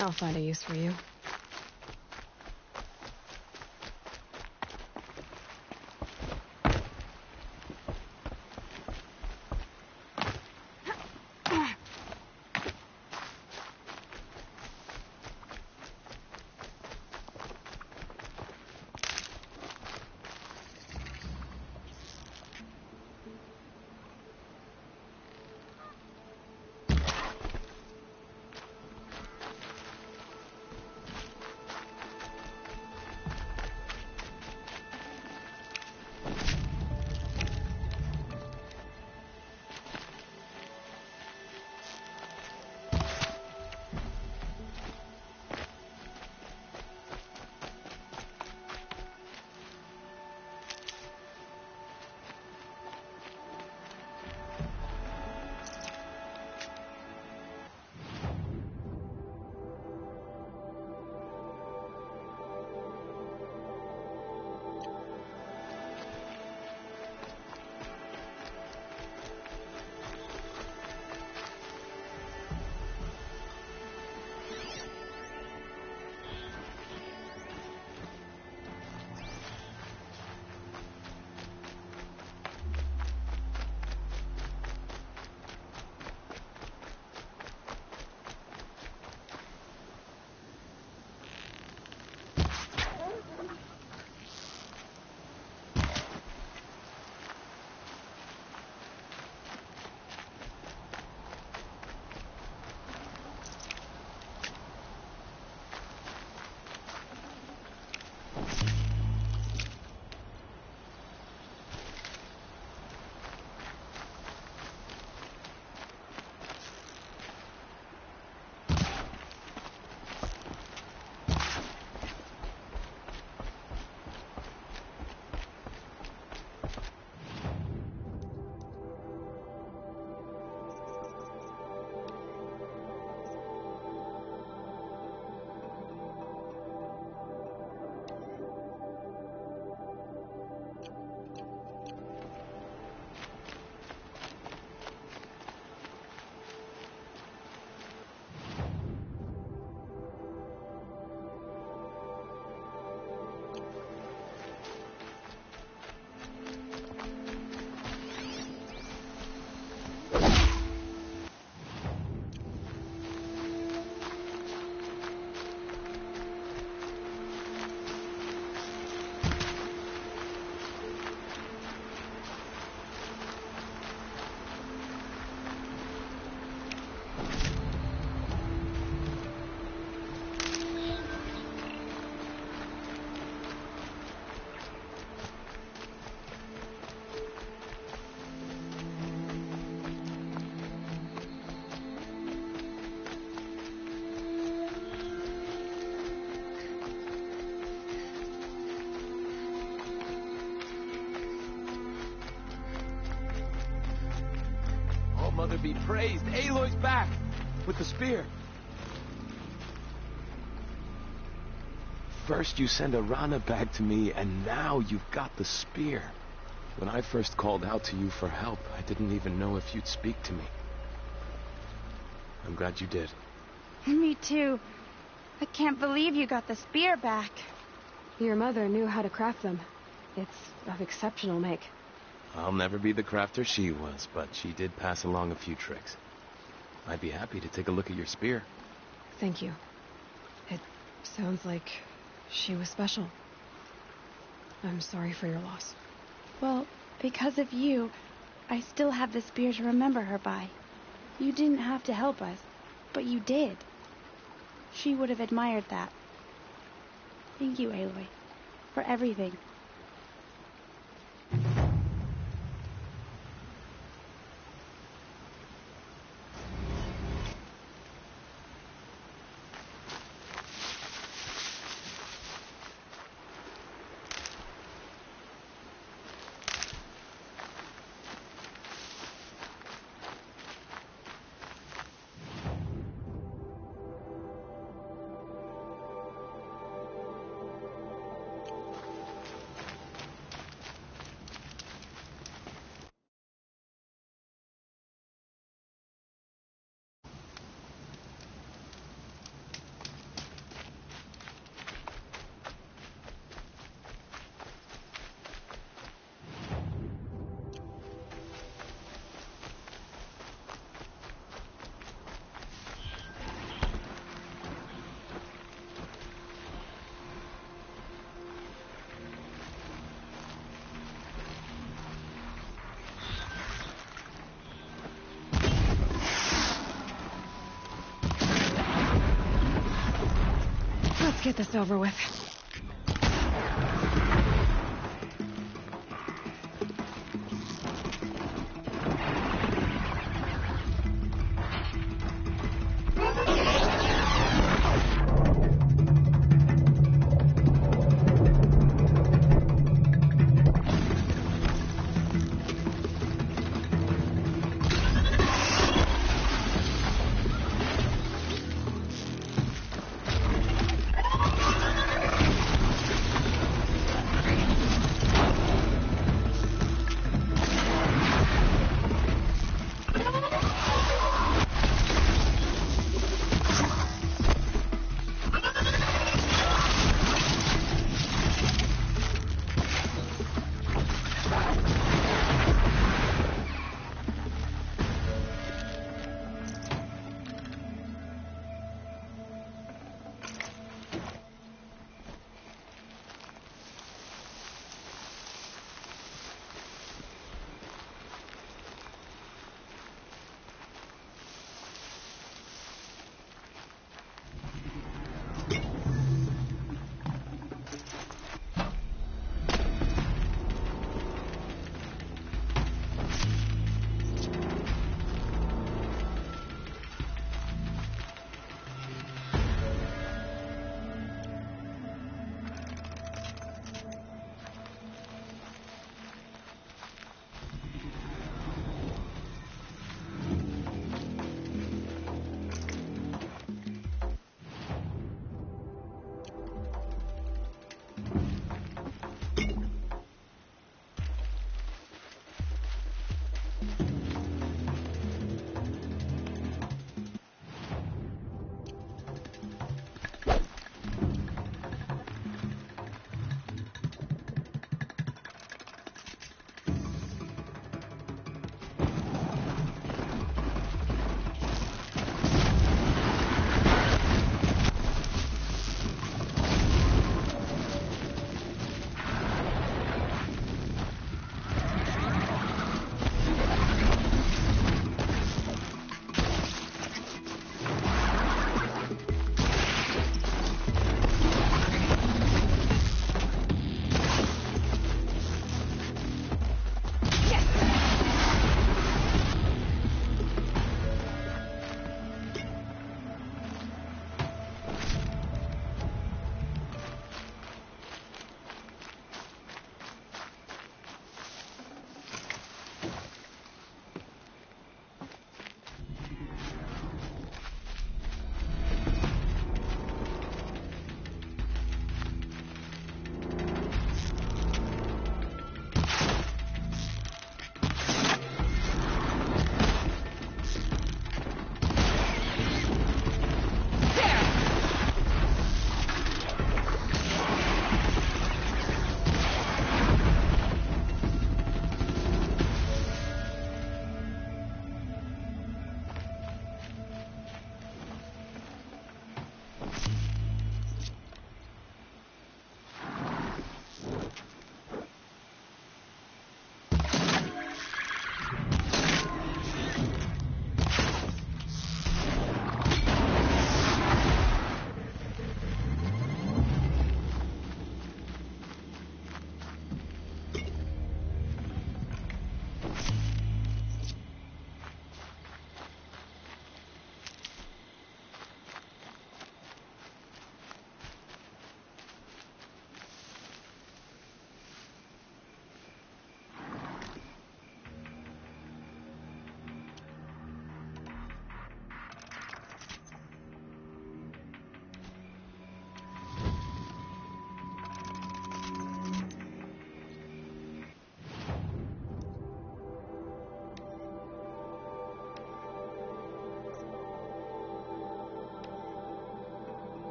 I'll find a use for you. Mother be praised. Aloy's back with the spear. First you send Arana back to me, and now you've got the spear. When I first called out to you for help, I didn't even know if you'd speak to me. I'm glad you did. Me too. I can't believe you got the spear back. Your mother knew how to craft them. It's of exceptional make. I'll never be the crafter she was, but she did pass along a few tricks. I'd be happy to take a look at your spear. Thank you. It sounds like she was special. I'm sorry for your loss. Well, because of you, I still have the spear to remember her by. You didn't have to help us, but you did. She would have admired that. Thank you, Aloy, for everything. Let's get this over with.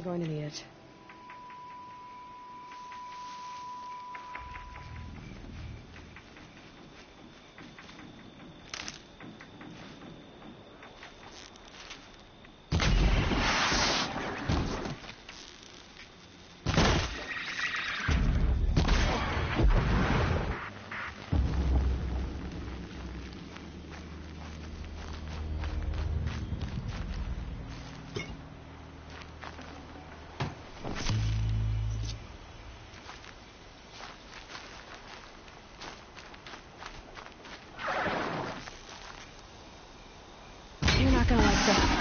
really going to need it. You're not gonna like this.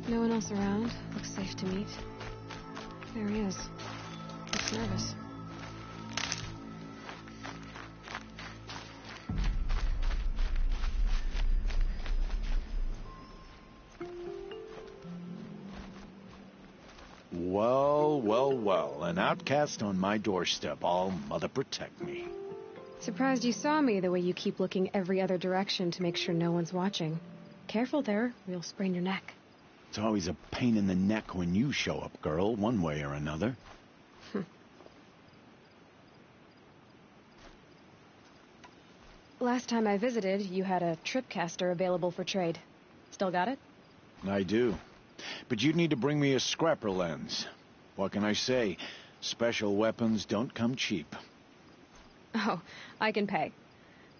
No one else around. Looks safe to meet. There he is. Looks nervous. Well, well, well. An outcast on my doorstep. All mother protect me. Surprised you saw me the way you keep looking every other direction to make sure no one's watching. Careful there, or you'll sprain your neck. It's always a pain in the neck when you show up, girl, one way or another. Last time I visited, you had a tripcaster available for trade. Still got it? I do. But you'd need to bring me a scrapper lens. What can I say? Special weapons don't come cheap. Oh, I can pay.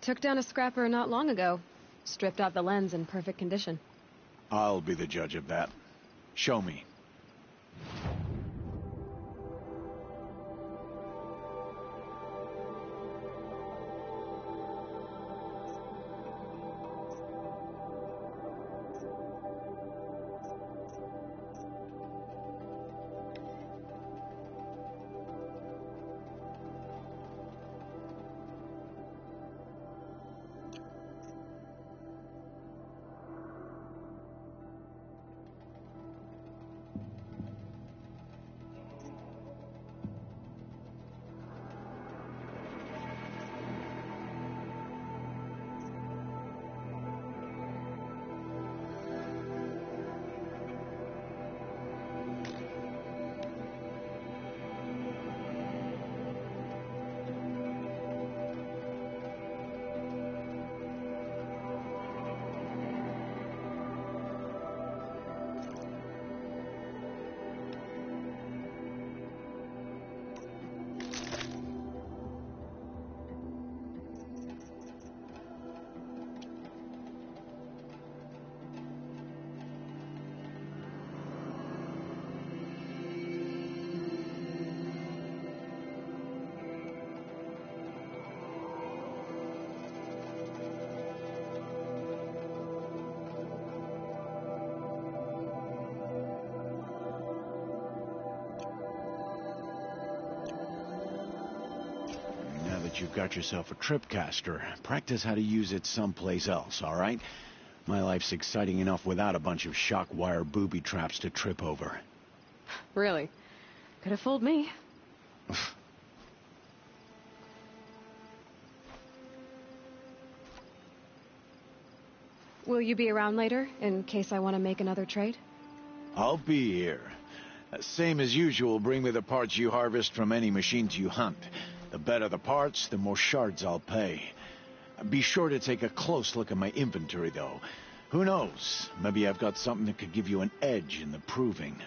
Took down a scrapper not long ago. Stripped out the lens in perfect condition. I'll be the judge of that. Show me. that you've got yourself a tripcaster, practice how to use it someplace else, all right? My life's exciting enough without a bunch of shock wire booby traps to trip over. Really? Could have fooled me. Will you be around later, in case I want to make another trade? I'll be here. Same as usual, bring me the parts you harvest from any machines you hunt. The better the parts, the more shards I'll pay. Be sure to take a close look at my inventory, though. Who knows? Maybe I've got something that could give you an edge in the proving.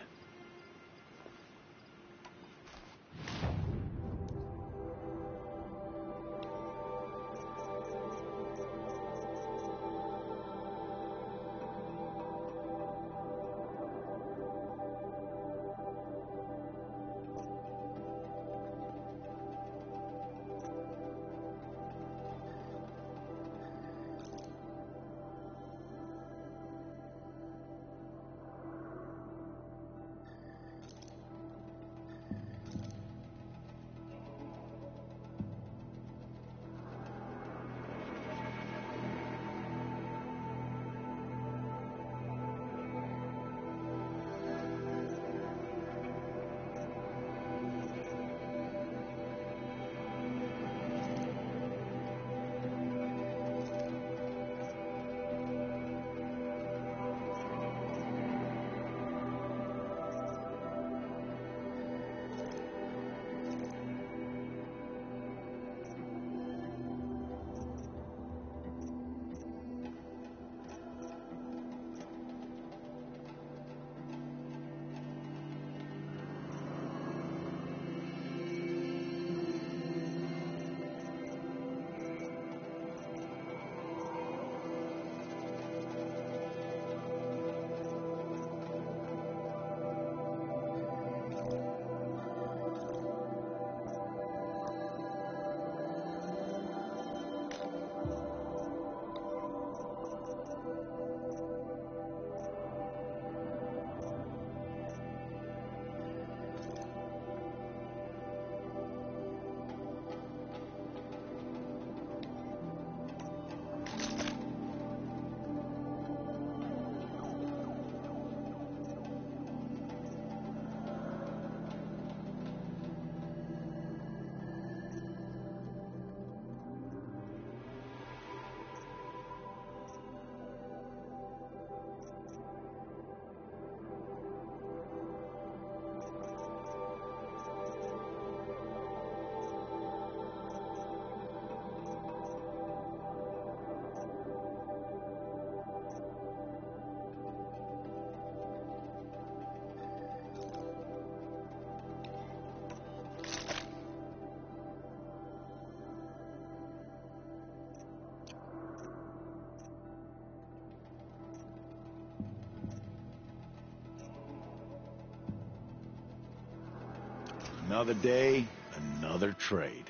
Another day, another trade.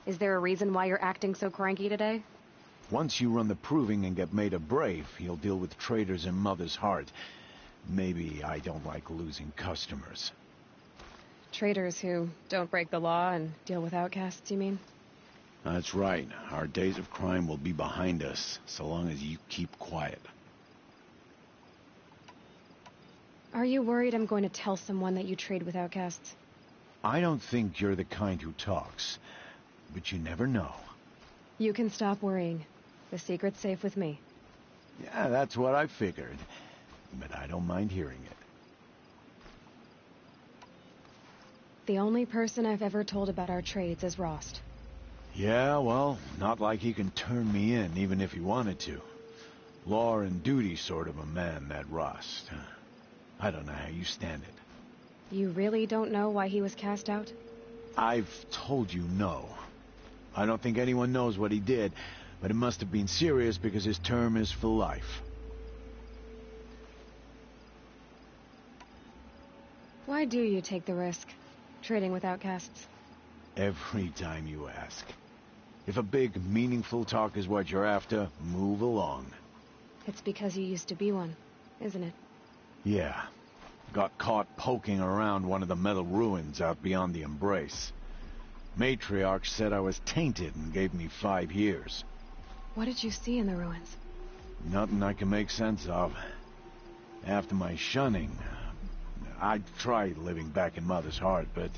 Is there a reason why you're acting so cranky today? Once you run the proving and get made a brave, you'll deal with traitors in Mother's Heart. Maybe I don't like losing customers. Traders who don't break the law and deal with outcasts, you mean? That's right. Our days of crime will be behind us, so long as you keep quiet. Are you worried I'm going to tell someone that you trade with outcasts? I don't think you're the kind who talks, but you never know. You can stop worrying. The secret's safe with me. Yeah, that's what I figured, but I don't mind hearing it. The only person I've ever told about our trades is Rost. Yeah, well, not like he can turn me in, even if he wanted to. Law and duty sort of a man, that Rost. I don't know how you stand it. You really don't know why he was cast out? I've told you no. I don't think anyone knows what he did, but it must have been serious because his term is for life. Why do you take the risk, trading with outcasts? Every time you ask. If a big, meaningful talk is what you're after, move along. It's because you used to be one, isn't it? Yeah. Got caught poking around one of the metal ruins out beyond the Embrace. Matriarch said I was tainted and gave me 5 years. What did you see in the ruins? Nothing I can make sense of. After my shunning, I tried living back in Mother's Heart, but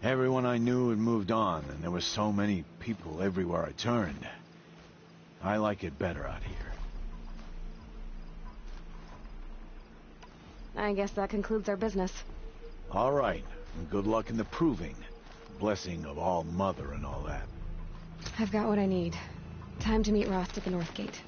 everyone I knew had moved on, and there were so many people everywhere I turned. I like it better out here. I guess that concludes our business. All right, and good luck in the proving. Blessing of All Mother and all that. I've got what I need. Time to meet Rost at the North Gate.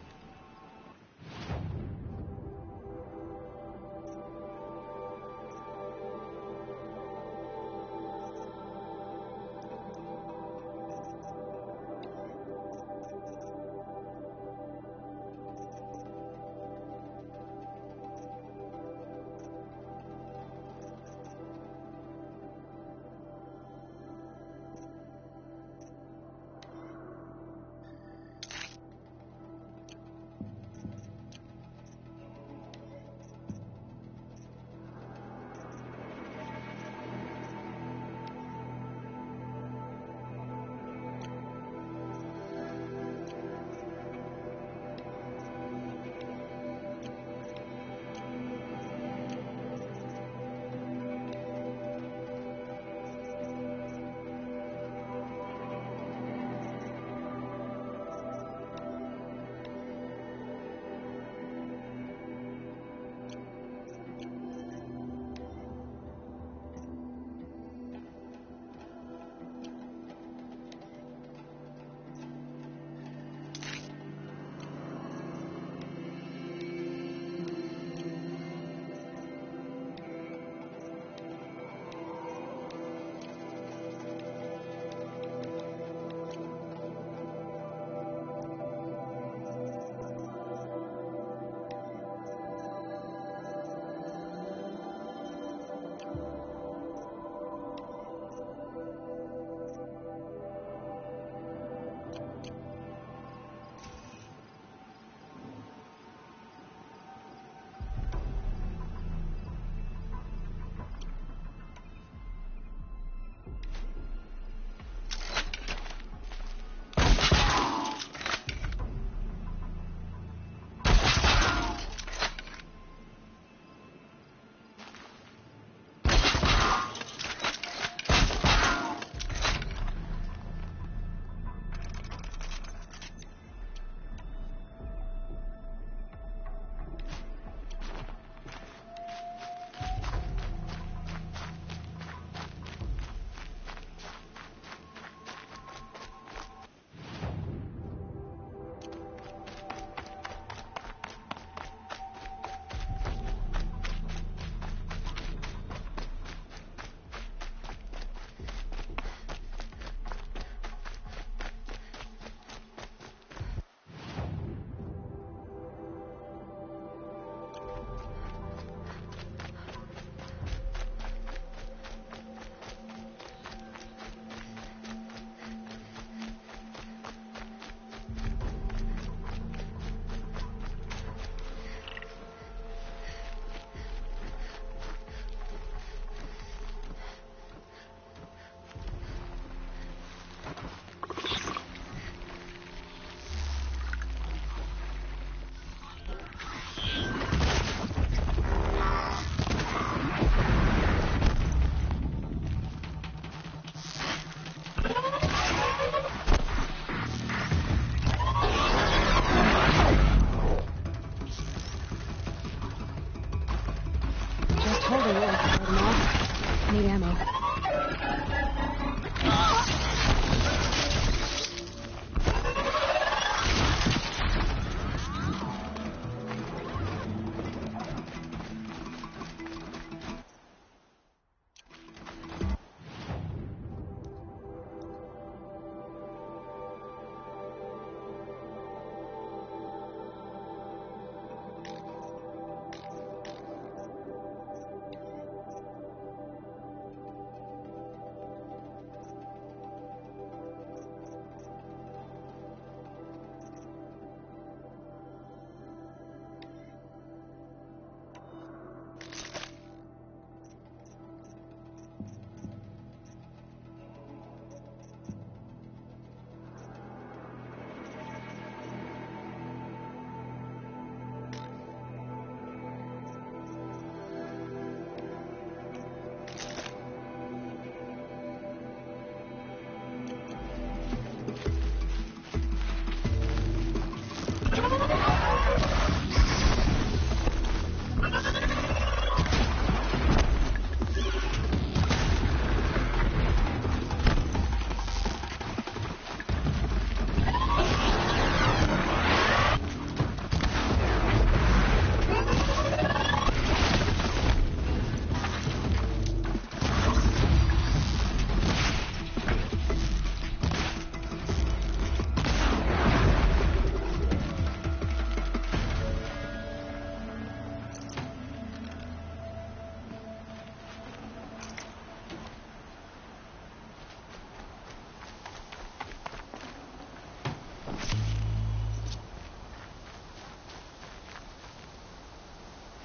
Need ammo.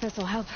This'll help.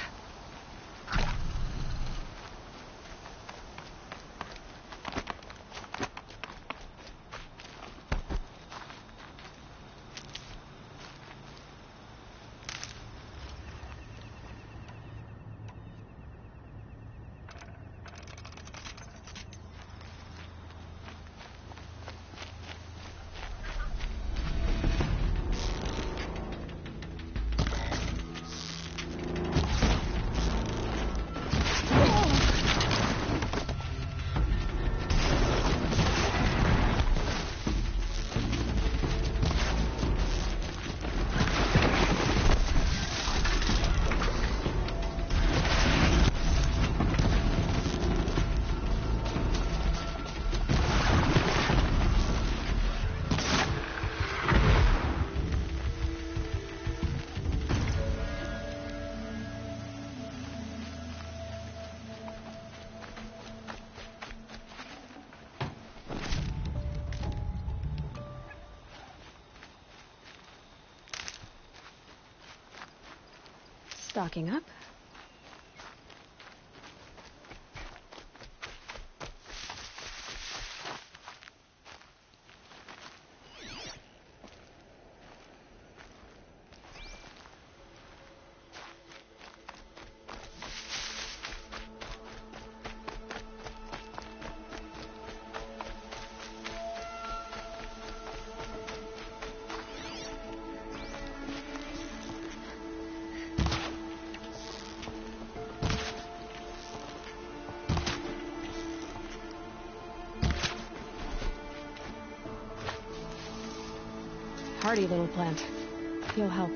Stocking up. Hardy little plant. He'll help.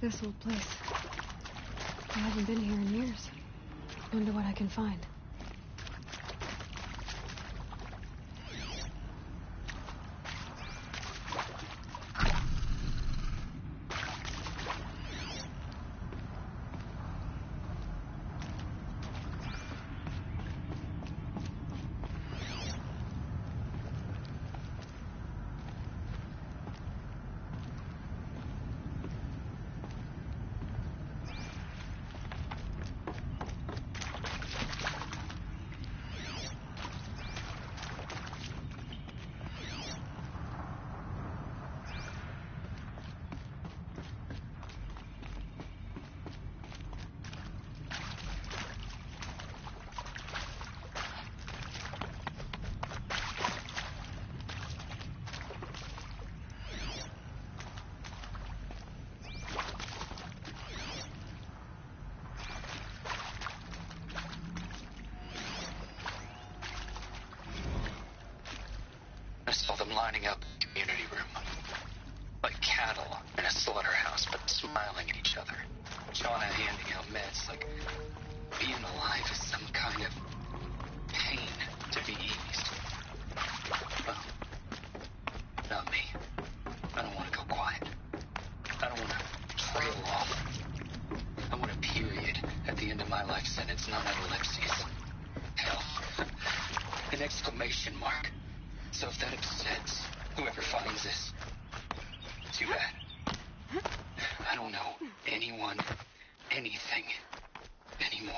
This old place. I haven't been here in years. Wonder what I can find. I saw them lining up the community room. Like cattle in a slaughterhouse, but smiling at each other. Shauna handing out meds like being alive is some kind of pain to be eased. Well, not me. I don't want to go quiet. I don't want to trail off. I want a period at the end of my life sentence, not at ellipses. Hell, in an exclamation mark. So if that upsets whoever finds this, too bad. I don't know anyone, anything, anymore.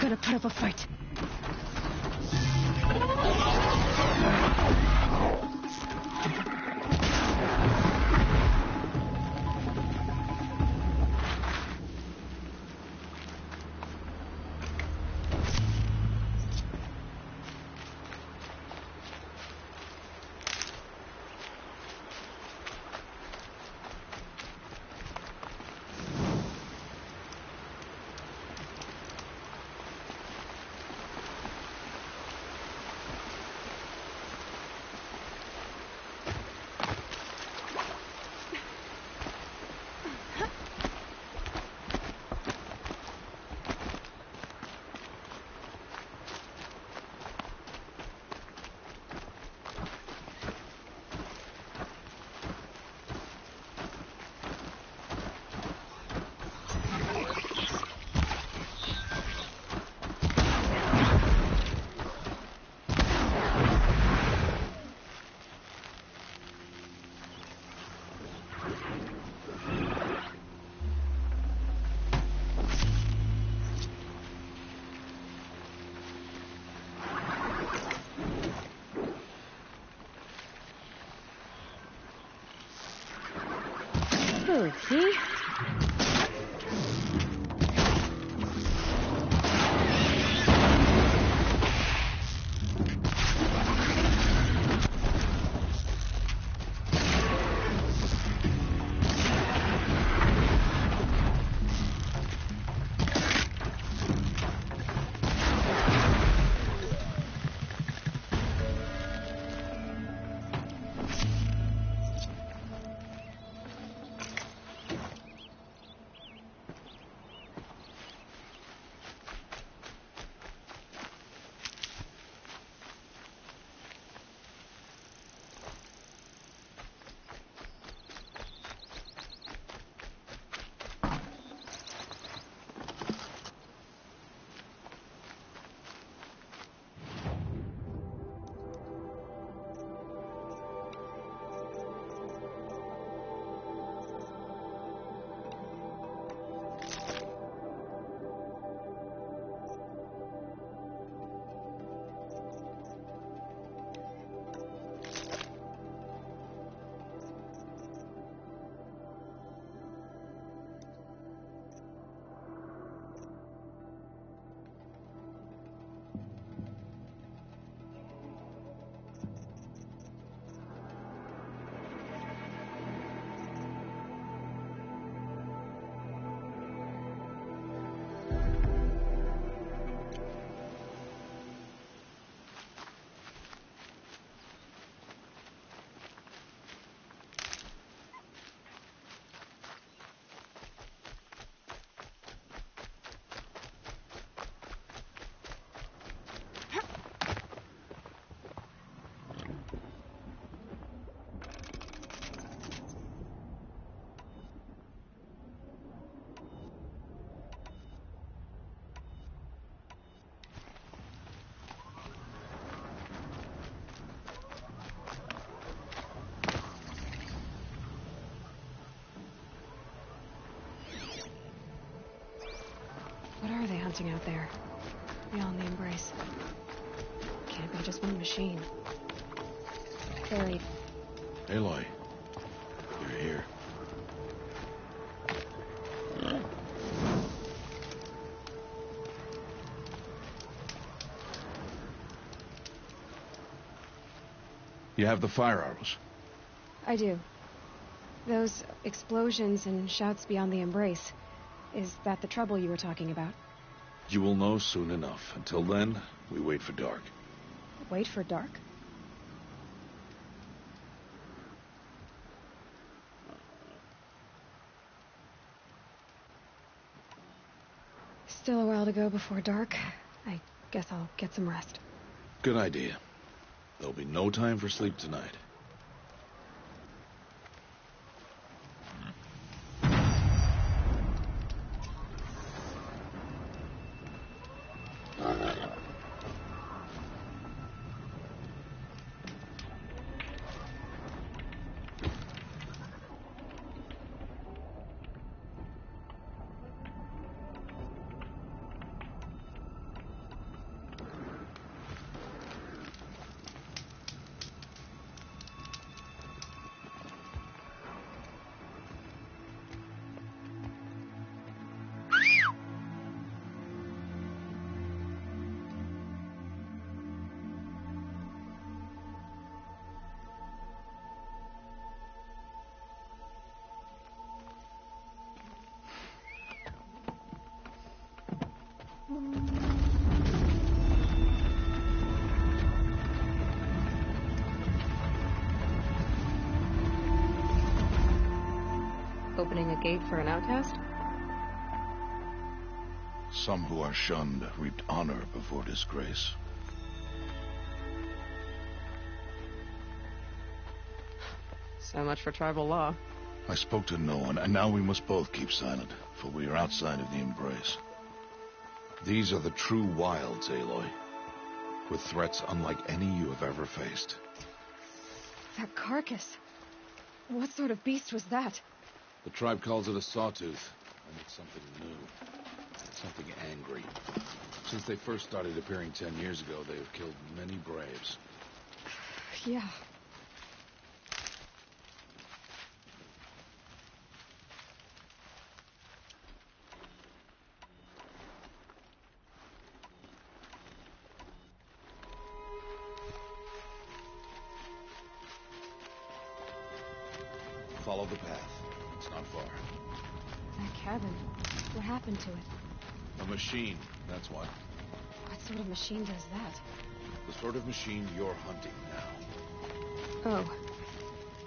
Gonna put up a fight. Okay. What are they hunting out there? Beyond the embrace. Can't be just one machine. Buried. Aloy, you're here. You have the fire arrows? I do. Those explosions and shouts beyond the embrace. Is that the trouble you were talking about? You will know soon enough. Until then, we wait for dark. Wait for dark? Still a while to go before dark. I guess I'll get some rest. Good idea. There'll be no time for sleep tonight. Opening a gate for an outcast? Some who are shunned reaped honor before disgrace. So much for tribal law. I spoke to no one, and now we must both keep silent, for we are outside of the embrace. These are the true wilds, Aloy, with threats unlike any you have ever faced. That carcass. What sort of beast was that? The tribe calls it a sawtooth, and it's something new. Something angry. Since they first started appearing 10 years ago, they have killed many braves. Yeah. Follow the path. It's not far. That cabin. What happened to it? A machine, that's why. What sort of machine does that? The sort of machine you're hunting now. Oh.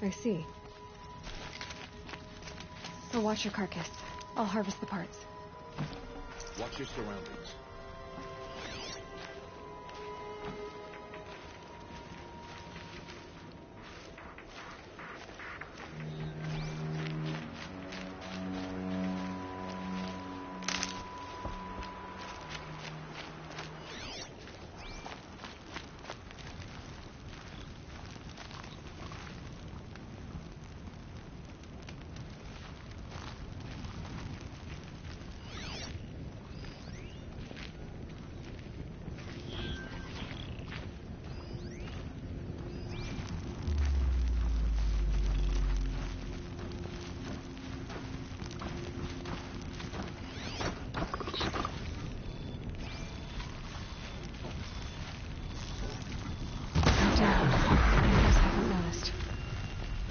I see. So watch your carcass. I'll harvest the parts. Watch your surroundings.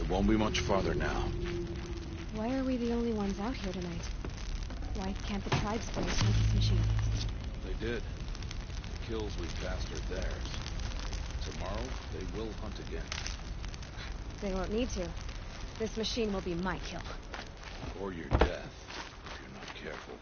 Won't be much farther now. Why are we the only ones out here tonight? Why can't the tribes boys hunt this machine? They did. The kills we passed are theirs. Tomorrow, they will hunt again. They won't need to. This machine will be my kill. Or your death, if you're not careful.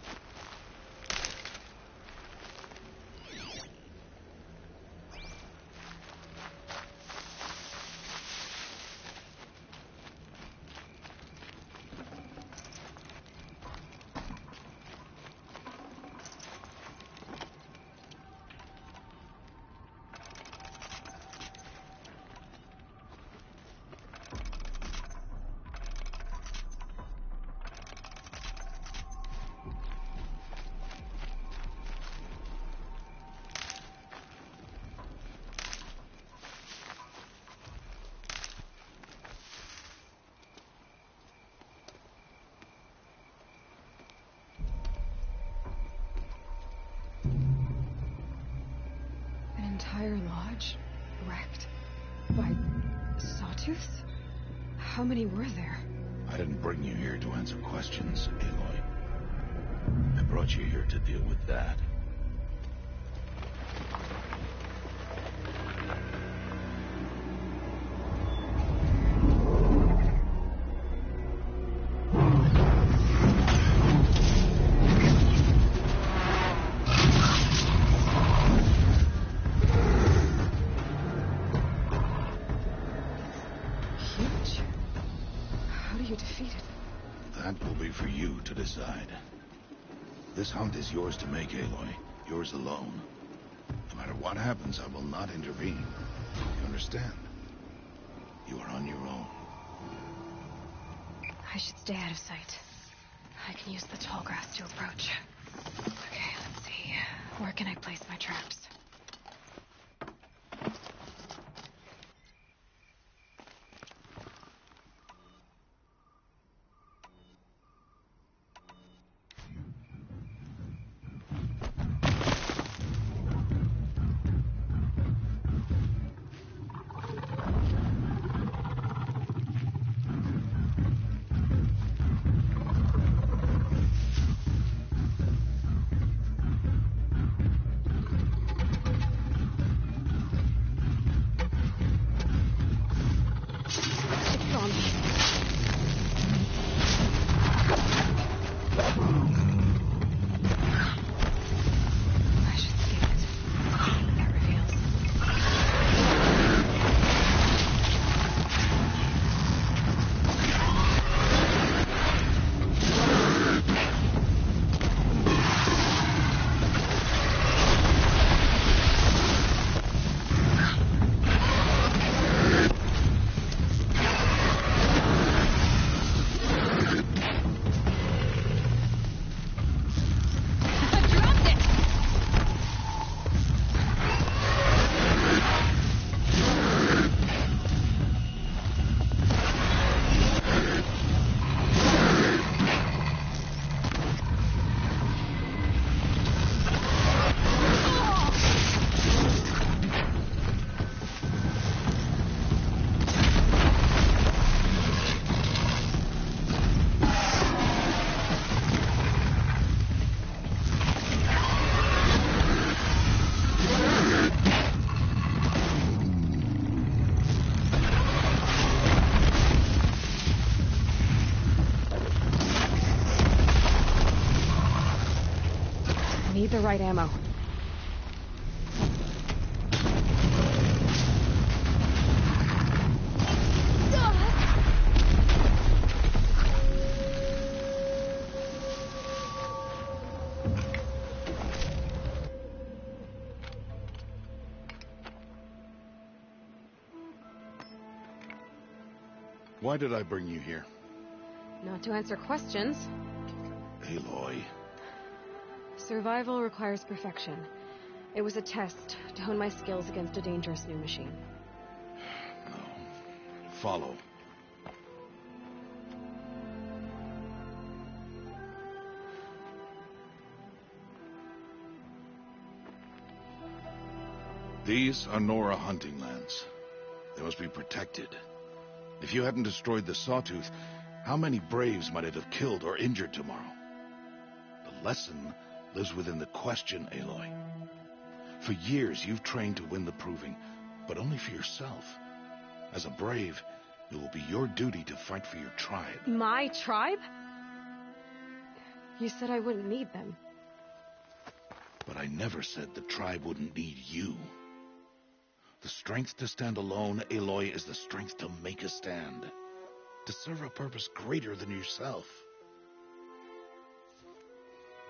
An entire lodge wrecked by sawtooths? How many were there? I didn't bring you here to answer questions, Aloy. I brought you here to deal with that. Huge. How do you defeat it? That will be for you to decide. This hunt is yours to make, Aloy. Yours alone. No matter what happens, I will not intervene. You understand? You are on your own. I should stay out of sight. I can use the tall grass to approach. Okay, let's see. Where can I place my traps? Need the right ammo. Why did I bring you here? Not to answer questions. Aloy. Survival requires perfection. It was a test to hone my skills against a dangerous new machine. No. Follow. These are Nora hunting lands. They must be protected. If you hadn't destroyed the Sawtooth, how many Braves might it have killed or injured tomorrow? The lesson lives within the question, Aloy. For years, you've trained to win the proving, but only for yourself. As a Brave, it will be your duty to fight for your tribe. My tribe? You said I wouldn't need them. But I never said the tribe wouldn't need you. The strength to stand alone, Aloy, is the strength to make a stand. To serve a purpose greater than yourself.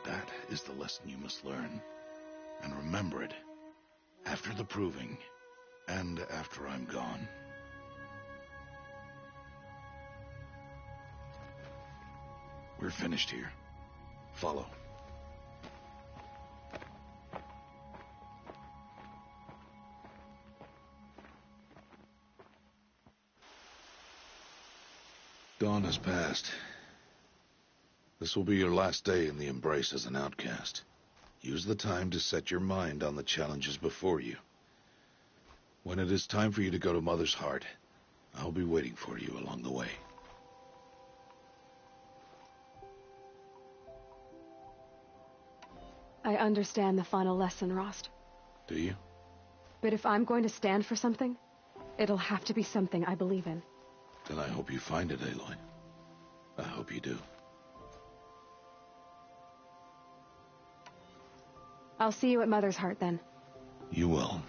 That is the lesson you must learn. And remember it. After the proving. And after I'm gone. We're finished here. Follow. Dawn has passed. This will be your last day in the Embrace as an outcast. Use the time to set your mind on the challenges before you. When it is time for you to go to Mother's Heart, I'll be waiting for you along the way. I understand the final lesson, Rost. Do you? But if I'm going to stand for something, it'll have to be something I believe in. Then I hope you find it, Aloy. I hope you do. I'll see you at Mother's Heart, then. You will.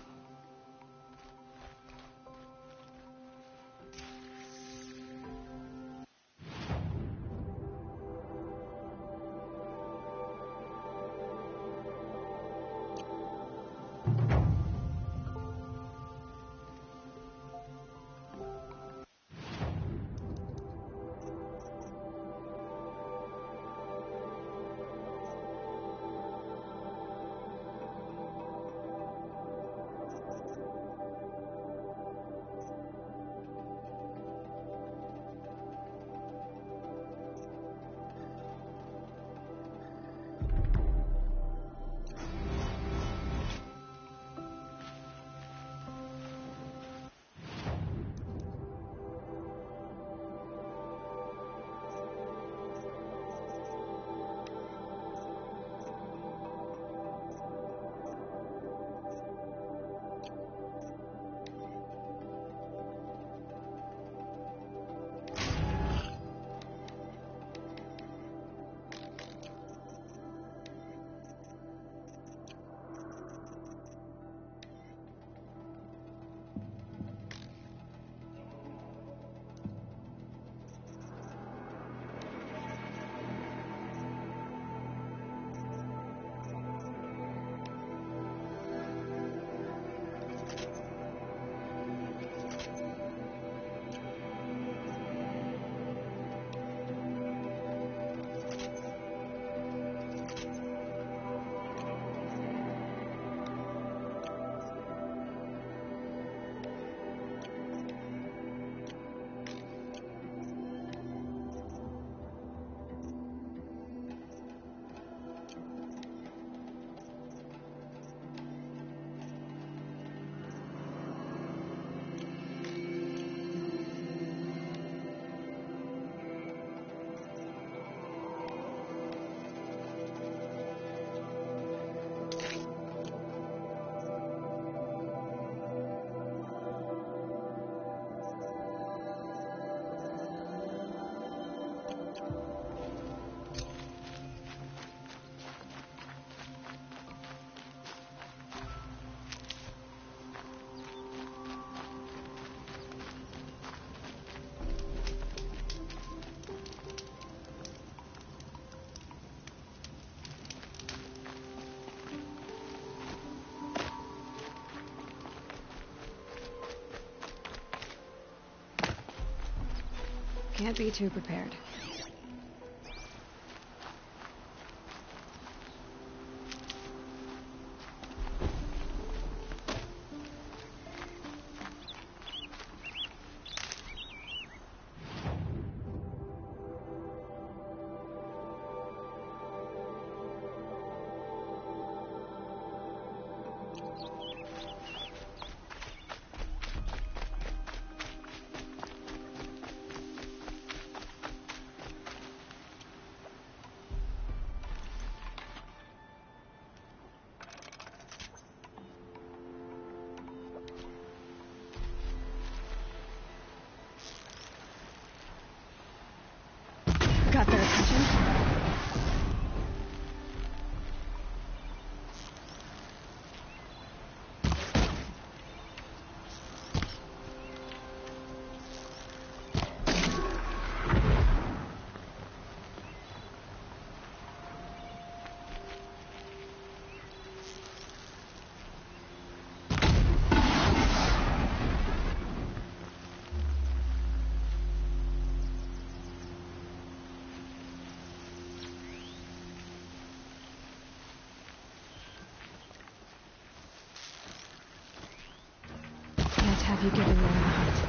Can't be too prepared. Got their attention? Can't have you giving Laura a hunt.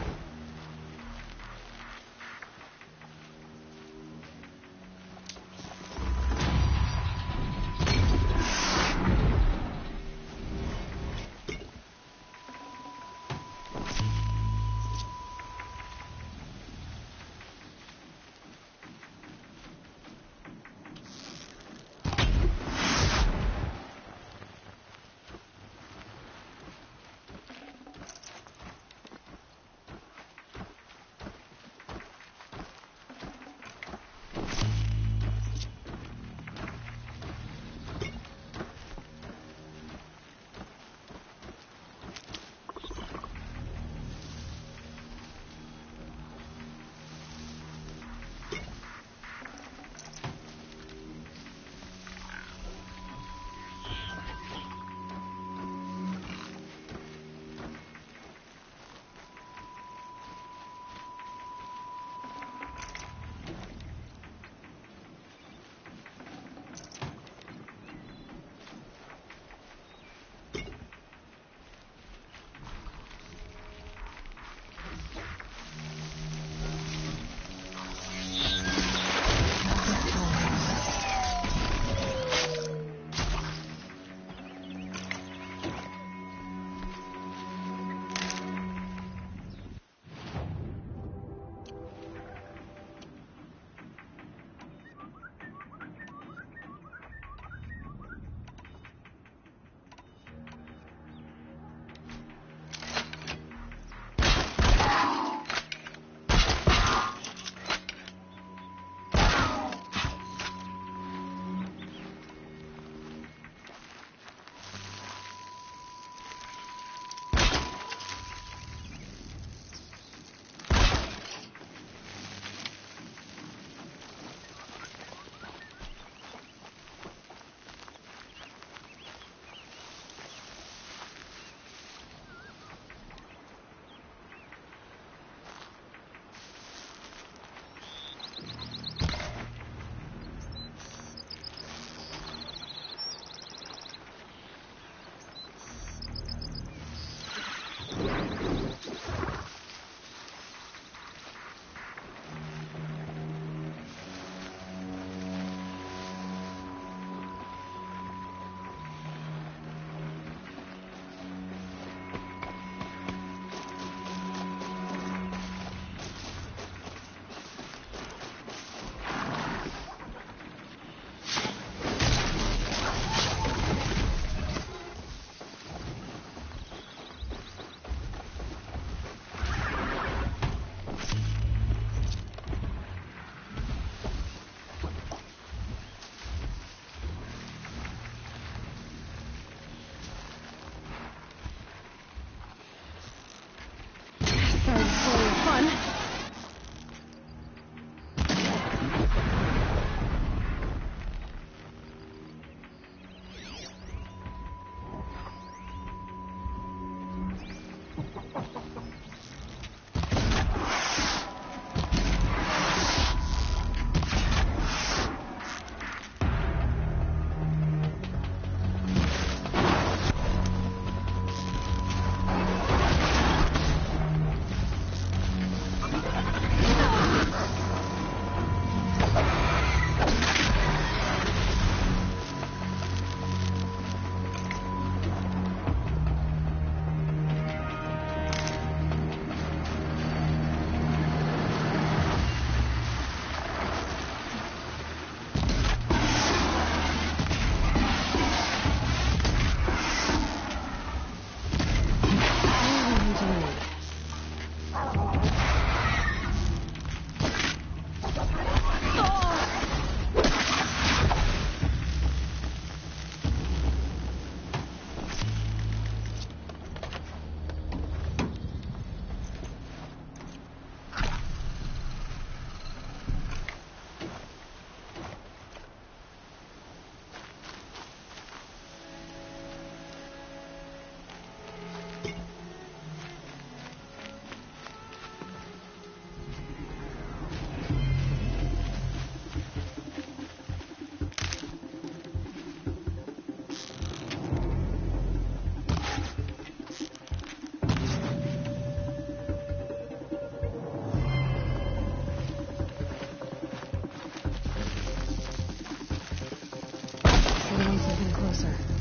closer.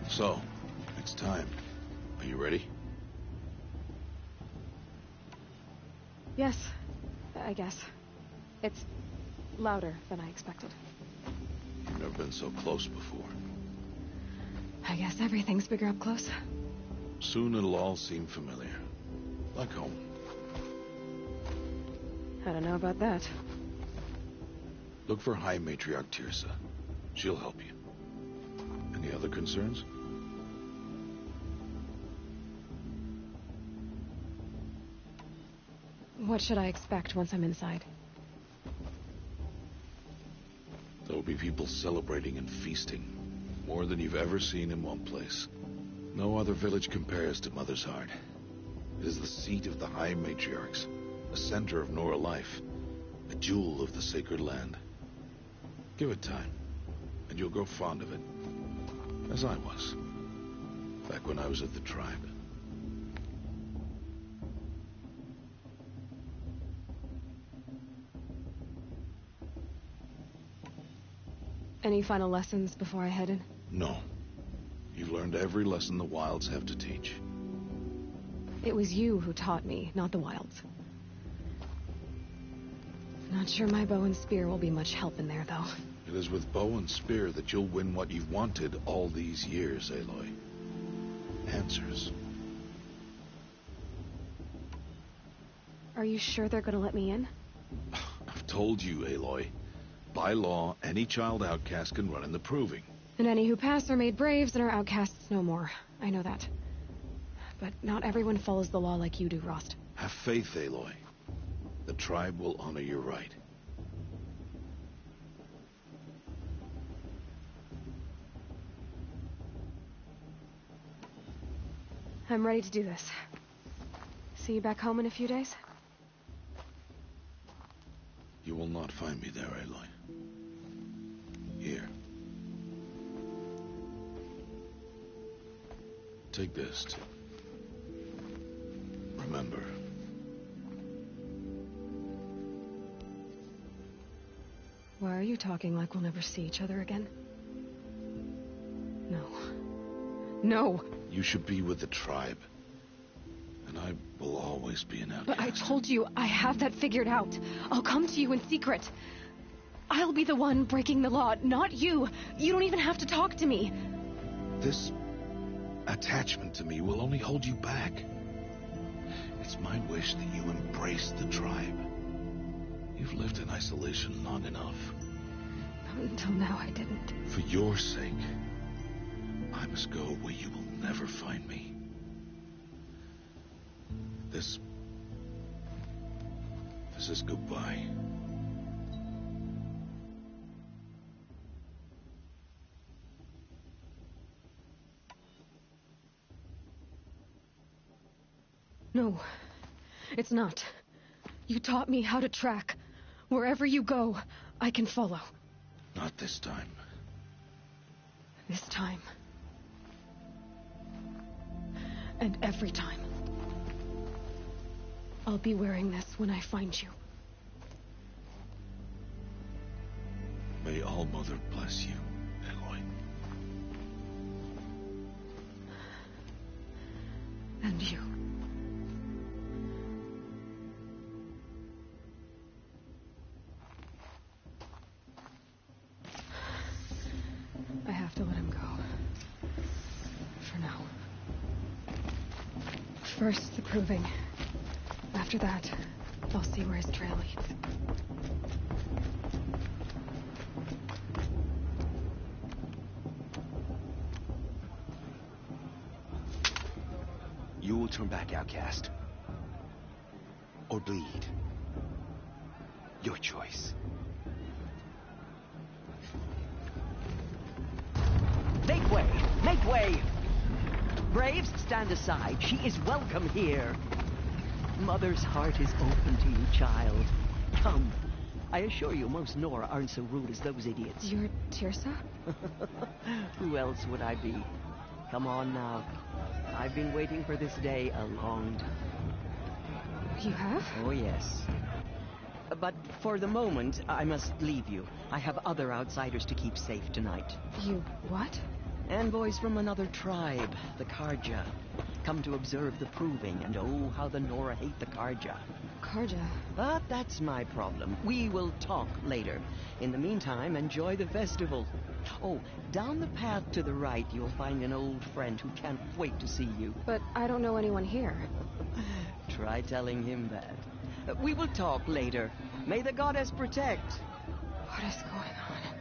So, it's time. Are you ready? Yes, I guess. It's louder than I expected. You've never been so close before. I guess everything's bigger up close. Soon it'll all seem familiar. Like home. I don't know about that. Look for High Matriarch Tirsa. She'll help you. Any other concerns? What should I expect once I'm inside? There will be people celebrating and feasting. More than you've ever seen in one place. No other village compares to Mother's Heart. It is the seat of the High Matriarchs, the center of Nora life, a jewel of the sacred land. Give it time, and you'll grow fond of it. As I was, back when I was at the tribe. Any final lessons before I head in? No. You've learned every lesson the wilds have to teach. It was you who taught me, not the wilds. Not sure my bow and spear will be much help in there, though. It is with bow and spear that you'll win what you've wanted all these years, Aloy. Answers. Are you sure they're gonna let me in? I've told you, Aloy. By law, any child outcast can run in the proving. And any who pass are made braves and are outcasts no more. I know that. But not everyone follows the law like you do, Rost. Have faith, Aloy. The tribe will honor your right. I'm ready to do this. See you back home in a few days? You will not find me there, Aloy. Here. Take this, too. Remember. Why are you talking like we'll never see each other again? No. No! You should be with the tribe. And I will always be an outcast. But I told you, I have that figured out. I'll come to you in secret. I'll be the one breaking the law, not you. You don't even have to talk to me. This attachment to me will only hold you back. It's my wish that you embrace the tribe. You've lived in isolation long enough. Until now, I didn't. For your sake, I must go where you will never find me. This is goodbye. No, it's not. You taught me how to track. Wherever you go, I can follow. Not this time. This time. And every time. I'll be wearing this when I find you. May All-Mother bless you, Aloy. And you. I have to let him go. For now. First, the proving. After that, I'll see where his trail leads. You will turn back, outcast. Or bleed. Your choice. Make way! Make way! Braves, stand aside. She is welcome here. Mother's heart is open to you, child. Come. I assure you, most Nora aren't so rude as those idiots. You're Tirsa? Who else would I be? Come on now. I've been waiting for this day a long time. You have? Oh, yes. But for the moment, I must leave you. I have other outsiders to keep safe tonight. You what? Envoys from another tribe, the Karja. Come to observe the proving, and oh, how the Nora hate the Karja. Karja? But that's my problem. We will talk later. In the meantime, enjoy the festival. Oh, down the path to the right, you'll find an old friend who can't wait to see you. But I don't know anyone here. Try telling him that. We will talk later. May the goddess protect. What is going on?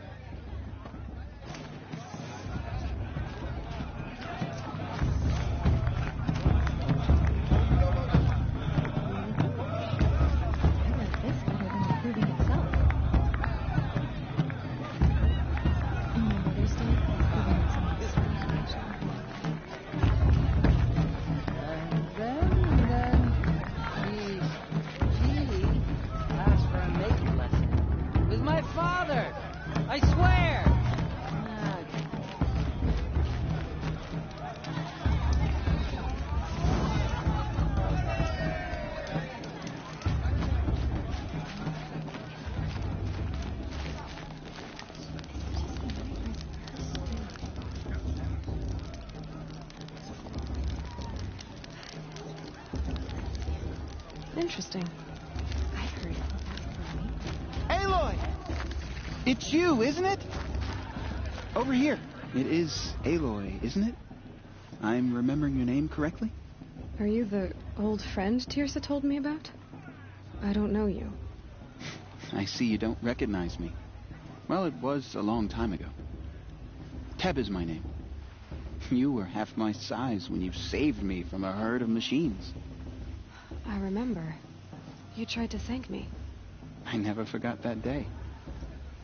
Interesting. I heard that. Aloy! It's you, isn't it? Over here. It is Aloy, isn't it? I'm remembering your name correctly? Are you the old friend Tirsa told me about? I don't know you. I see you don't recognize me. Well, it was a long time ago. Teb is my name. You were half my size when you saved me from a herd of machines. I remember. You tried to thank me. I never forgot that day.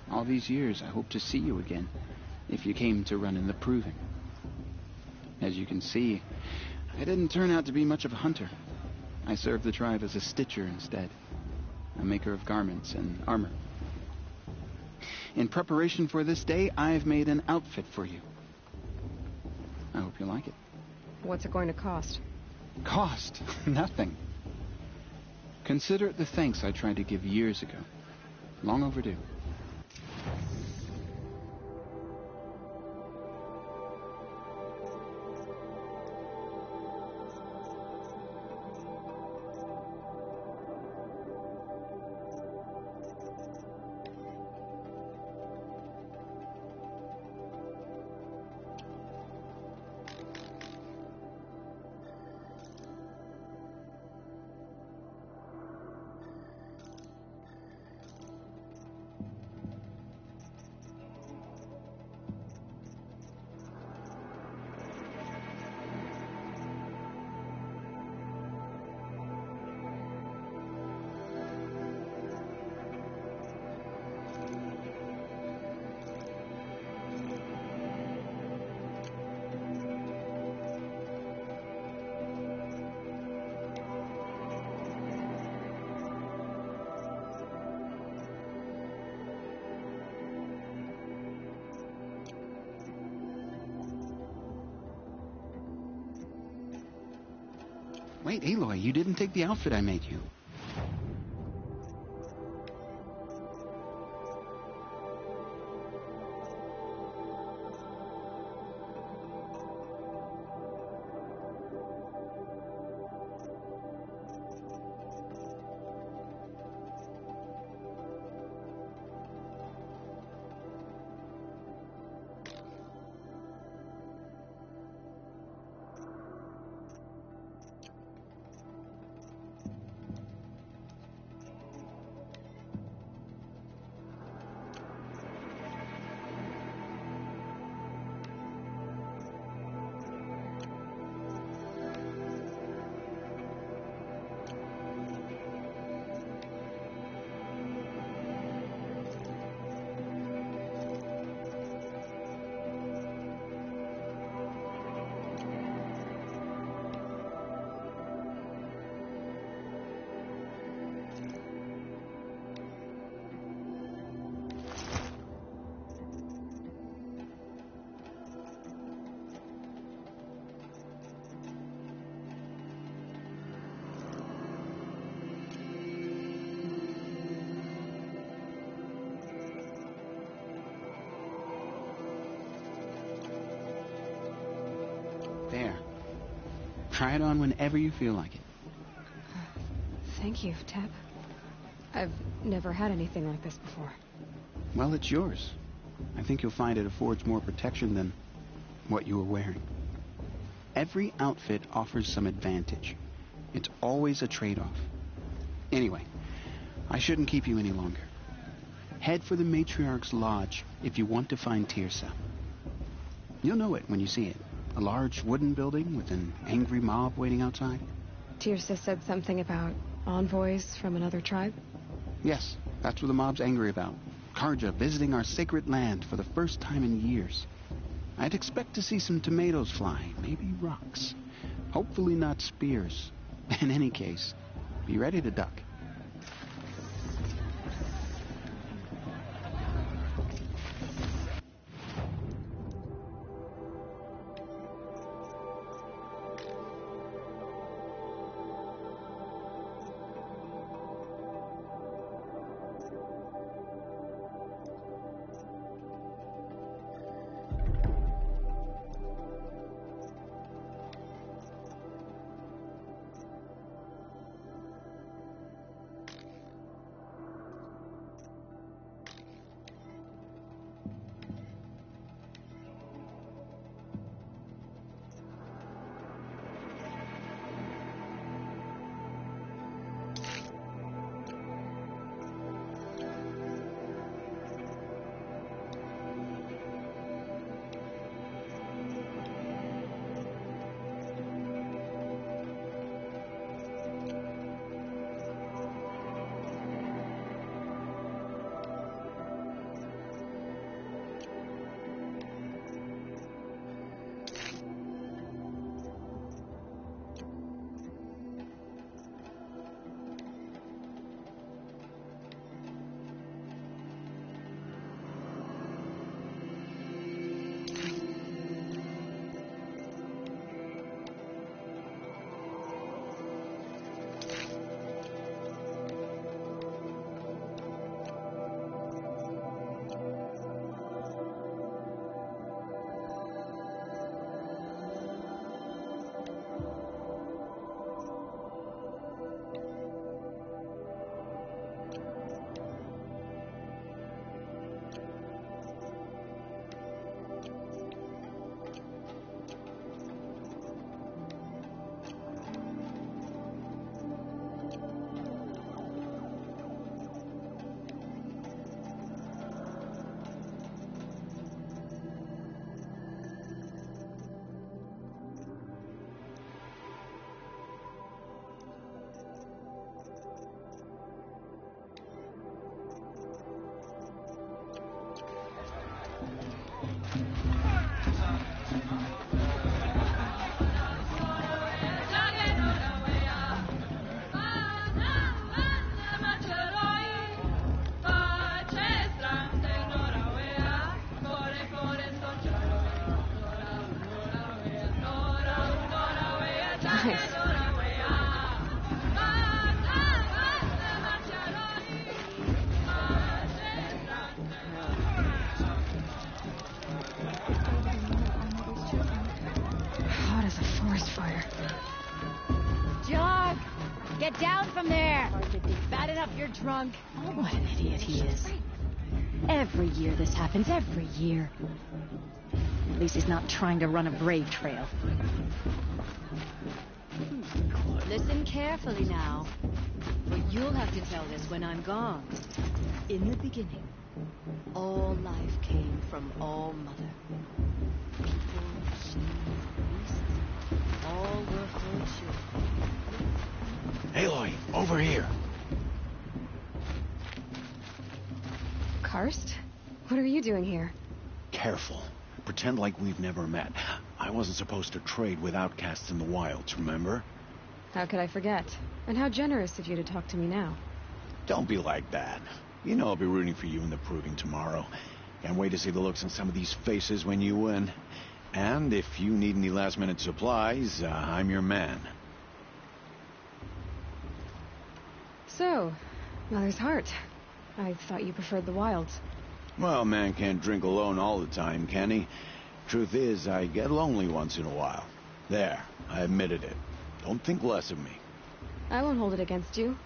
All these years, I hope to see you again, if you came to run in the proving. As you can see, I didn't turn out to be much of a hunter. I served the tribe as a stitcher instead, a maker of garments and armor. In preparation for this day, I've made an outfit for you. I hope you like it. What's it going to cost? Cost? Nothing. Consider it the thanks I tried to give years ago. Long overdue. Wait, Aloy, you didn't take the outfit I made you. There. Try it on whenever you feel like it. Thank you, Teb. I've never had anything like this before. Well, it's yours. I think you'll find it affords more protection than what you were wearing. Every outfit offers some advantage. It's always a trade-off. Anyway, I shouldn't keep you any longer. Head for the Matriarch's Lodge if you want to find Tirsa. You'll know it when you see it. A large wooden building with an angry mob waiting outside. Tirsa said something about envoys from another tribe? Yes, that's what the mob's angry about. Karja visiting our sacred land for the first time in years. I'd expect to see some tomatoes fly, maybe rocks. Hopefully not spears. In any case, be ready to duck. Get down from there! Bad enough you're drunk. Oh, what an idiot he is. Every year this happens, every year. At least he's not trying to run a brave trail. Listen carefully now, for you'll have to tell this when I'm gone. In the beginning, all life came from All Mother. People, sheep, beasts, all were her children. Aloy, over here. Karst? What are you doing here? Careful. Pretend like we've never met. I wasn't supposed to trade with outcasts in the wilds, remember? How could I forget? And how generous of you to talk to me now. Don't be like that. You know I'll be rooting for you in the proving tomorrow. Can't wait to see the looks on some of these faces when you win. And if you need any last-minute supplies, I'm your man. So, Mother's Heart. I thought you preferred the wilds. Well, man can't drink alone all the time, can he? Truth is, I get lonely once in a while. There, I admitted it. Don't think less of me. I won't hold it against you,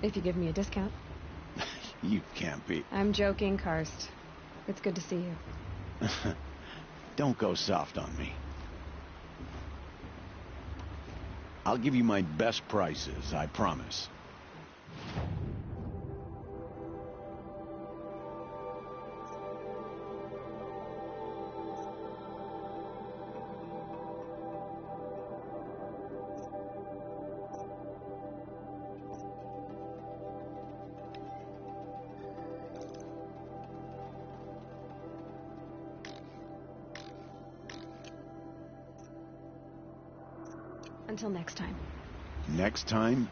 if you give me a discount. You can't be. I'm joking, Karst. It's good to see you. Don't go soft on me. I'll give you my best prices, I promise. Until next time. Next time?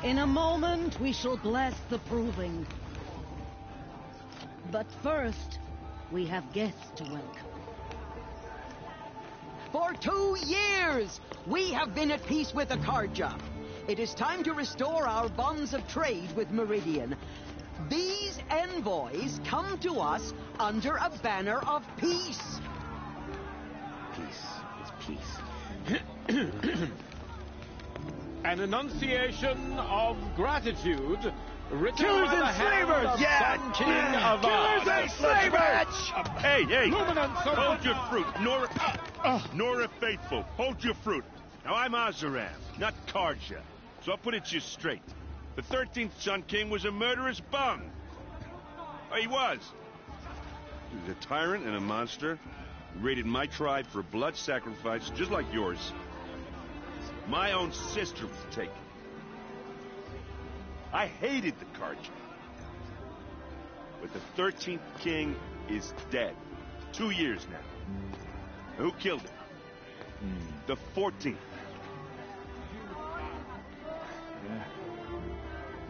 In a moment, we shall bless the proving. But first, we have guests to welcome. For 2 years, we have been at peace with Akarja. It is time to restore our bonds of trade with Meridian. These envoys come to us under a banner of peace. Peace is peace. An enunciation of gratitude written Killers by the and hand slavers! of Yeah! Sun King of Killers and slavers! Hey! Luminance of Hold your fruit, Nora Faithful. Hold your fruit. Now I'm Azaram, not Karja, so I'll put it to you straight. The 13th Sun King was a murderous bum. Oh, he was. He was a tyrant and a monster. He raided my tribe for blood sacrifice, just like yours. My own sister was taken. I hated the Karja. But the 13th king is dead. 2 years now. Who killed him? The 14th.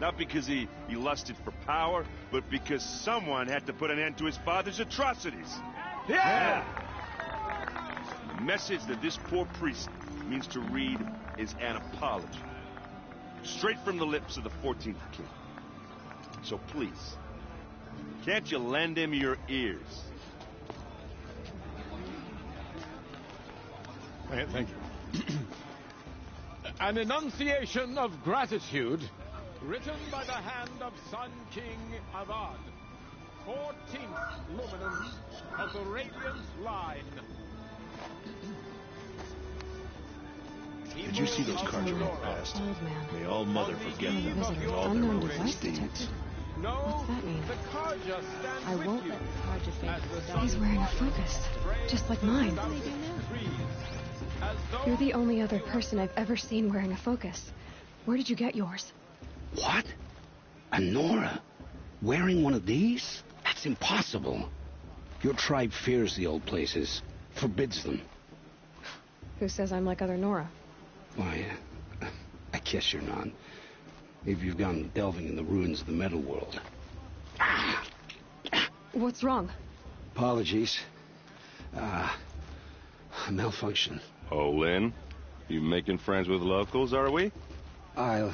Not because he lusted for power, but because someone had to put an end to his father's atrocities. Yeah! The message that this poor priest means to read is an apology. Straight from the lips of the 14th king. So please, can't you lend him your ears? Thank you. An enunciation of gratitude written by the hand of Sun King Avad, 14th luminance of the Radiant line. Did you see those Karja walk past? Old man. May all Mother forget them Visitor. and all their Unknown murderous device deeds. detected. No, What's that mean? the Karja stands I with won't you. let Karja face He's wearing a focus, just like mine. You're the only other person I've ever seen wearing a focus. Where did you get yours? What? A Nora? Wearing one of these? That's impossible. Your tribe fears the old places, forbids them. Who says I'm like other Nora? Why, kiss you're none. Maybe you've gone delving in the ruins of the metal world. What's wrong? Apologies. Malfunction. Oh, Lynn? You making friends with locals, are we? I'll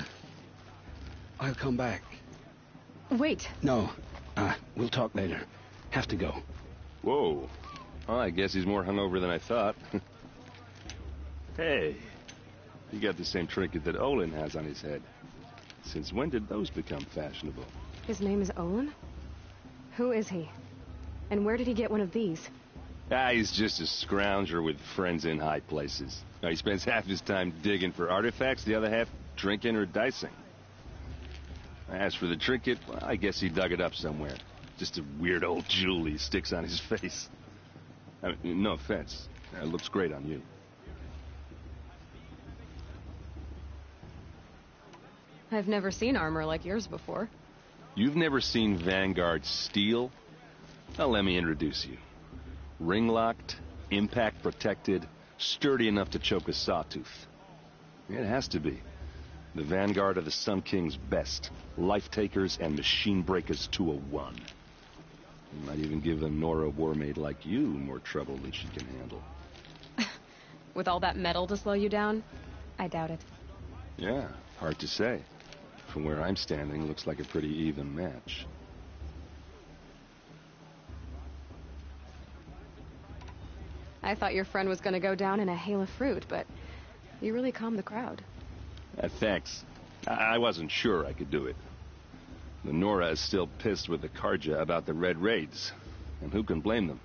come back. Wait. No. We'll talk later. Have to go. Whoa. Well, I guess he's more hungover than I thought. Hey. You got the same trinket that Olin has on his head. Since when did those become fashionable? His name is Olin? Who is he? And where did he get one of these? He's just a scrounger with friends in high places. He spends half his time digging for artifacts, the other half drinking or dicing. As for the trinket, well, I guess he dug it up somewhere. Just a weird old jewel he sticks on his face. I mean, no offense. It looks great on you. I've never seen armor like yours before. You've never seen Vanguard steel? Well, let me introduce you. Ring-locked, impact-protected, sturdy enough to choke a sawtooth. It has to be. The Vanguard of the Sun King's best. Life-takers and machine-breakers to a one. You might even give a Nora warmaid like you more trouble than she can handle. With all that metal to slow you down? I doubt it. Yeah, hard to say. From where I'm standing, looks like a pretty even match. I thought your friend was going to go down in a hail of fruit, but you really calmed the crowd. Thanks. I wasn't sure I could do it. The Nora is still pissed with the Karja about the Red Raids, and who can blame them?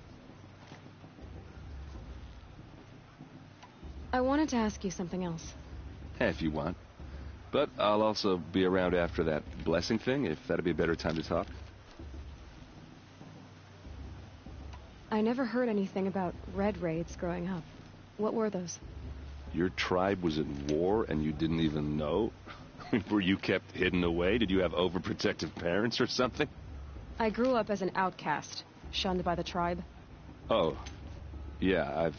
I wanted to ask you something else. If you want. But I'll also be around after that blessing thing, if that'd be a better time to talk. I never heard anything about Red Raids growing up. What were those? Your tribe was at war and you didn't even know? Were you kept hidden away? Did you have overprotective parents or something? I grew up as an outcast, shunned by the tribe. Oh, yeah, I've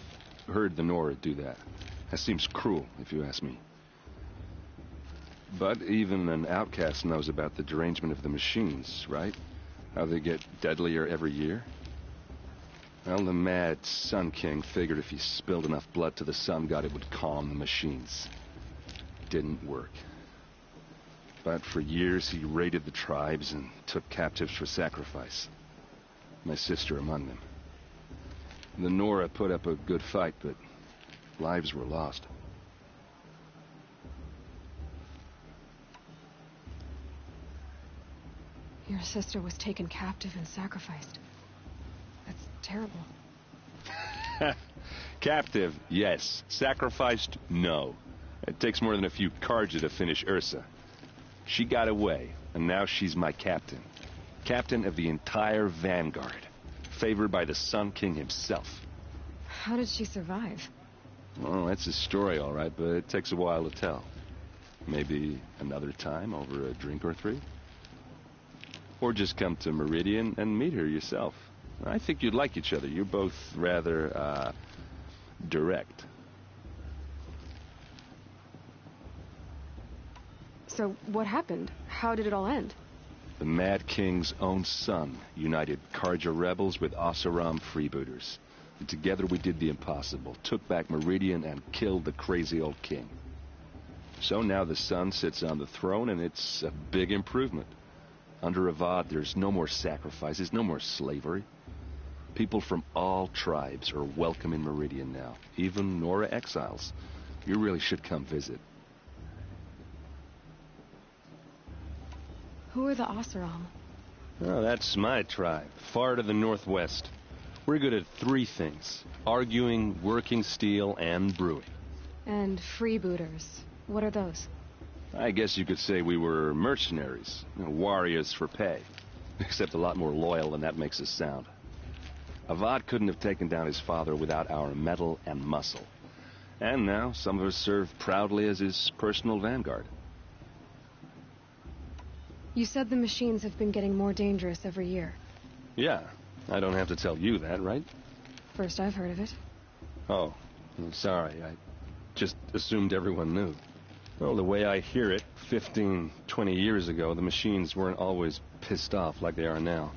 heard the Nora do that. That seems cruel, if you ask me. But even an outcast knows about the derangement of the machines, right? How they get deadlier every year? Well, the mad Sun King figured if he spilled enough blood to the Sun God, it would calm the machines. Didn't work. But for years, he raided the tribes and took captives for sacrifice. My sister among them. The Nora put up a good fight, but lives were lost. Your sister was taken captive and sacrificed. That's terrible. Captive, yes. Sacrificed, no. It takes more than a few Karja to finish Ursa. She got away, and now she's my captain. Captain of the entire Vanguard. Favored by the Sun King himself. How did she survive? Well, that's a story, all right, but it takes a while to tell. Maybe another time over a drink or three? Or just come to Meridian and meet her yourself. I think you'd like each other. You're both rather, direct. So, what happened? How did it all end? The Mad King's own son united Karja rebels with Oseram freebooters. And together we did the impossible, took back Meridian and killed the crazy old king. So now the son sits on the throne, and it's a big improvement. Under Avad, there's no more sacrifices, no more slavery. People from all tribes are welcome in Meridian now, even Nora exiles. You really should come visit. Who are the Oseram? Oh, that's my tribe, far to the northwest. We're good at three things: arguing, working steel, and brewing. And freebooters. What are those? I guess you could say we were mercenaries, warriors for pay. Except a lot more loyal than that makes us sound. Avad couldn't have taken down his father without our metal and muscle. And now some of us serve proudly as his personal vanguard. You said the machines have been getting more dangerous every year. Yeah, I don't have to tell you that, right? First I've heard of it. Oh, I'm sorry. I just assumed everyone knew. Well, the way I hear it, 15, 20 years ago, the machines weren't always pissed off like they are now.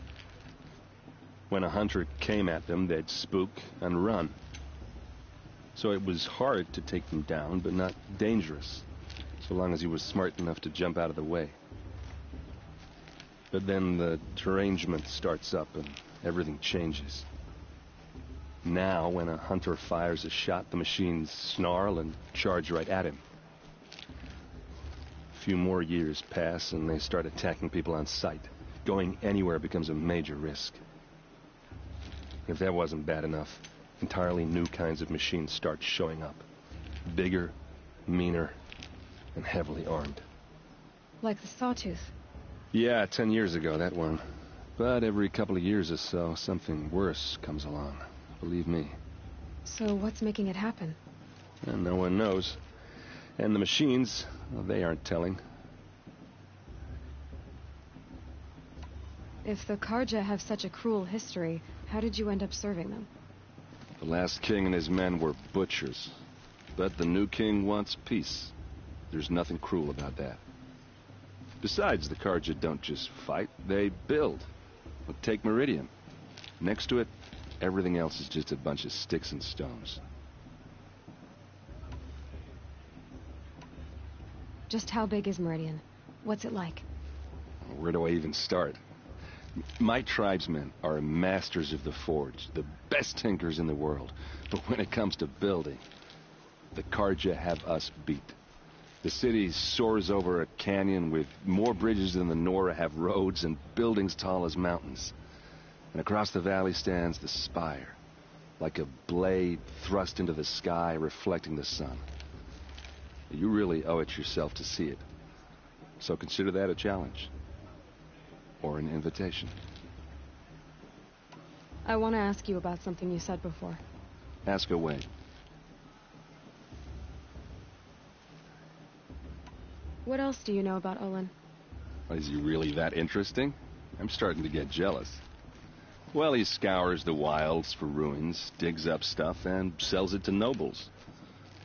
When a hunter came at them, they'd spook and run. So it was hard to take them down, but not dangerous, so long as he was smart enough to jump out of the way. But then the derangement starts up and everything changes. Now, when a hunter fires a shot, the machines snarl and charge right at him. A few more years pass and they start attacking people on sight. Going anywhere becomes a major risk. If that wasn't bad enough, entirely new kinds of machines start showing up. Bigger, meaner, and heavily armed. Like the Sawtooth. Yeah, 10 years ago, that one. But every couple of years or so, something worse comes along. Believe me. So what's making it happen? And no one knows. And the machines, well, they aren't telling. If the Karja have such a cruel history, how did you end up serving them? The last king and his men were butchers. But the new king wants peace. There's nothing cruel about that. Besides, the Karja don't just fight, they build. But take Meridian. Next to it, everything else is just a bunch of sticks and stones. Just how big is Meridian? What's it like? Where do I even start? My tribesmen are masters of the forge, the best tinkers in the world. But when it comes to building, the Karja have us beat. The city soars over a canyon with more bridges than the Nora have roads and buildings tall as mountains. And across the valley stands the spire, like a blade thrust into the sky reflecting the sun. You really owe it yourself to see it. So consider that a challenge. Or an invitation. I want to ask you about something you said before. Ask away. What else do you know about Olin? Is he really that interesting? I'm starting to get jealous. Well, he scours the wilds for ruins, digs up stuff, and sells it to nobles.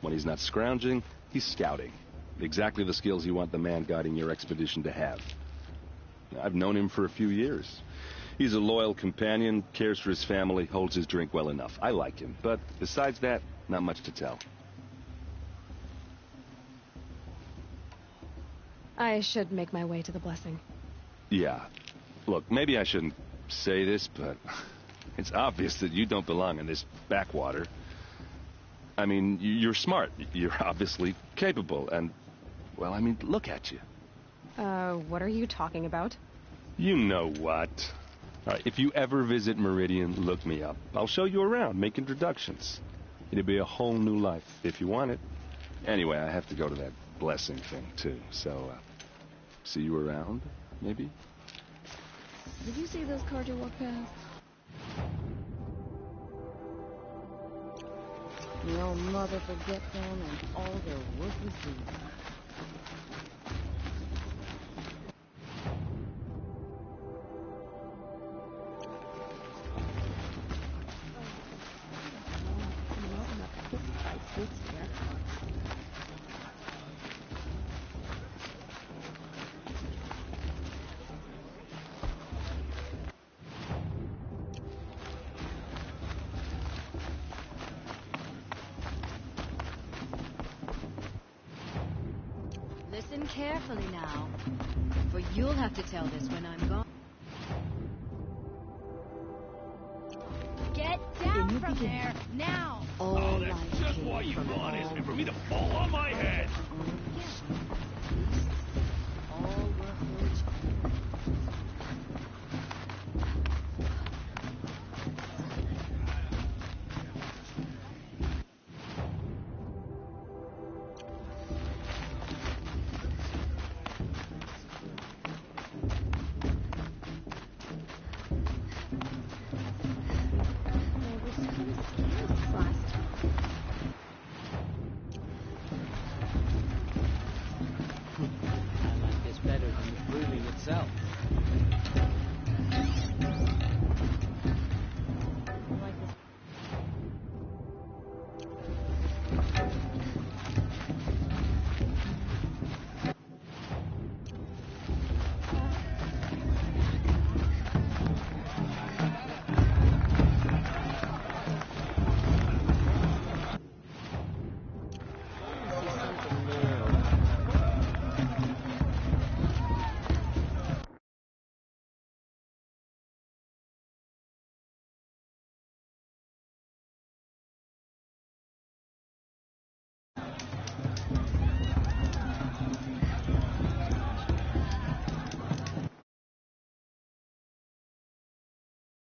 When he's not scrounging, he's scouting. Exactly the skills you want the man guiding your expedition to have. I've known him for a few years. He's a loyal companion, cares for his family, holds his drink well enough. I like him, but besides that, not much to tell. I should make my way to the blessing. Yeah. Look, maybe I shouldn't say this, but it's obvious that you don't belong in this backwater. I mean, you're smart. You're obviously capable, and, well, I mean, look at you. What are you talking about? You know what. All right, if you ever visit Meridian, look me up. I'll show you around, make introductions. It'll be a whole new life, if you want it. Anyway, I have to go to that blessing thing, too, so, see you around, maybe? Did you see those Karja walk past? No mother forget them and all their worthless deeds. Listen carefully now, for you'll have to tell this when I'm gone. Get down from there, now! Oh, that's just what you wanted, for me to fall on my head!